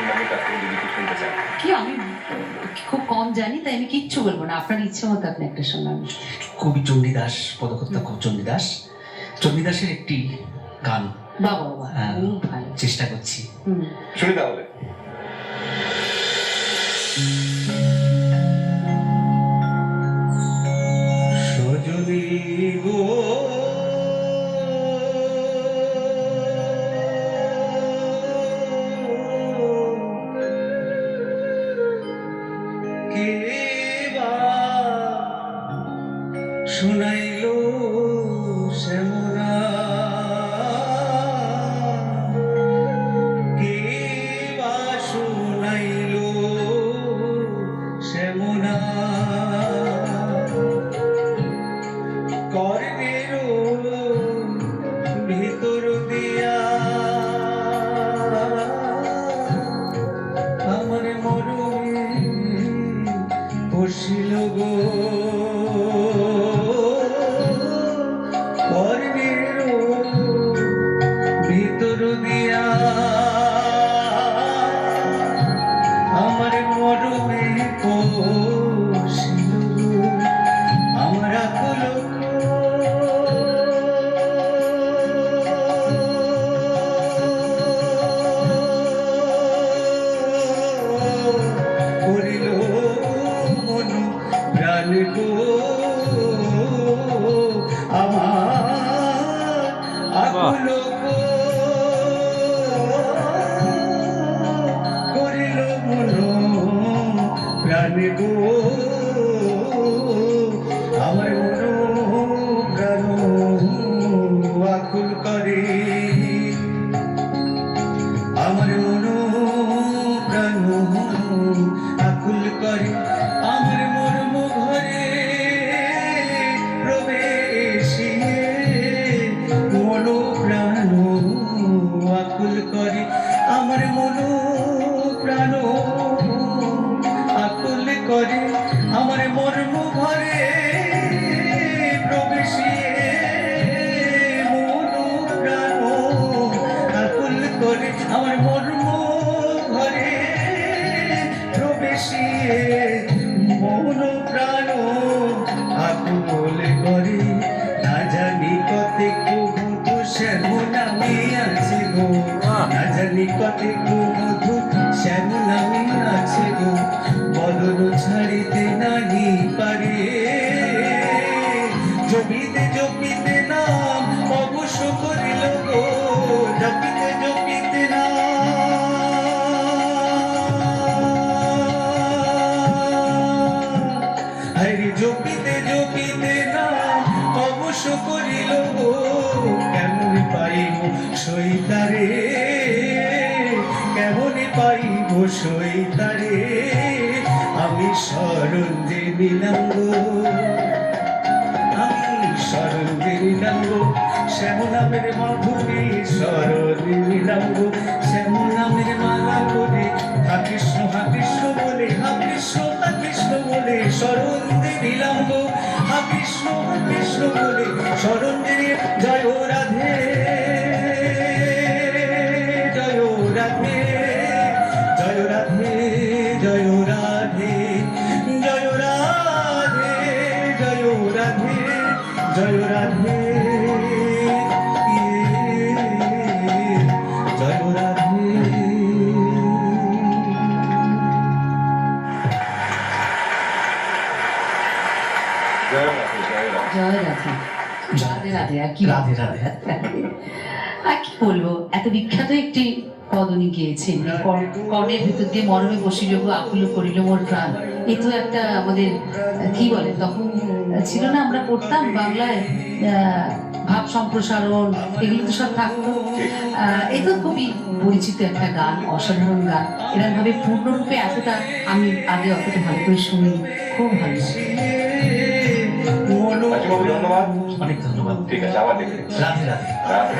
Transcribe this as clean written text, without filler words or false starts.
মামির কাছ থেকে যদি কিছু শুনতে চান। কি আমি খুব কম জানি, তাই আমি কিচ্ছু বলবো না, আপনার ইচ্ছে মতো আপনি একটা শোনান। কবি চণ্ডীদাস, পদকর্তা চণ্ডীদাস, চণ্ডীদাসের একটি গান বাবা বাবা খুব ভালো, চেষ্টা করছি। শুনি তাহলে। সজনী গো কে বা শুনাইল শ্যামলা, কে বা শুনাইল শ্যামলা, কর্ণের ভিতর দিয়া আমার মরণে বসিল গো, কর্ণের ভিতর দিয়া আমার মরণে বসিল গো, আমরা কলো করিল মন প্রাণ গো, আমার আকুল করিল মন প্রাণ গো, আমার মন প্রাণ আকুল করে, আমার মন প্রাণ আকুল করে, আমার মর্ম ঘরে প্রবেশিয়ে মন প্রাণ আকুল করে, আমার মন প্রাণ আকুল করে, আমার মর্ম ঘরে প্রবেশিয়ে মন প্রাণ আকুল করে, আমার মর্ম ঘরে প্রবেশিয়ে মন প্রাণ আকুল করে, না জানি কতে মধু শ্যামল আমি আছে গো, না জানি কতে মধু শ্যামল আমি আছে গো, বদন ছাড়িতে নাহি পারে, জপিতে জপিতে নাম অবশ্য করিল গো, জপিতে জপিতে নাম হরি, জপিতে জপিতে নাম অবশ্য করিল গো, কেমন পাইব সইতারে, কেমন পাইব সইতারে, আমি শরণ যে নিলাম গো, আমি শরণ যে নিলাম গো, শ্যামল নামের মাধুরী শরণ নিলাম গো, শ্যামল নামের মালা করে হা কৃষ্ণ বলে, হা কৃষ্ণ বলে শরণ যে নিলাম গো, হা কৃষ্ণ বলে শরণ যে, জয় রাধে জয় রাধে জয় রাধে জয় রাধে জয় রাধে জয় রাধে জয় রাধে জয় রাধে। জয় রাধে, রাধে রাধে, আর কি রাধে রাধে। আর কি বলবো, এত বিখ্যাত একটি পদ উনি গিয়েছেন, কর্ণের ভিতর দিয়ে মরমে বসিল গো আকুল করিল মোর প্রাণ। এ তো একটা আমাদের কি বলে, তখন ছিল না, আমরা পড়তাম বাংলায় ভাব সম্প্রসারণ, এগুলো তো সব থাকতো। এ তো খুবই পরিচিত একটা গান, অসাধারণ গান, এরকম ভাবে পূর্ণরূপে এতটা আমি আগে অতটা ভালো করে শুনি, খুব ভালো লাগে। ধন্যবাদ, অনেক ধন্যবাদ। ঠিক আছে, আবার দেখবেন। রাধে রাধে। রাধে।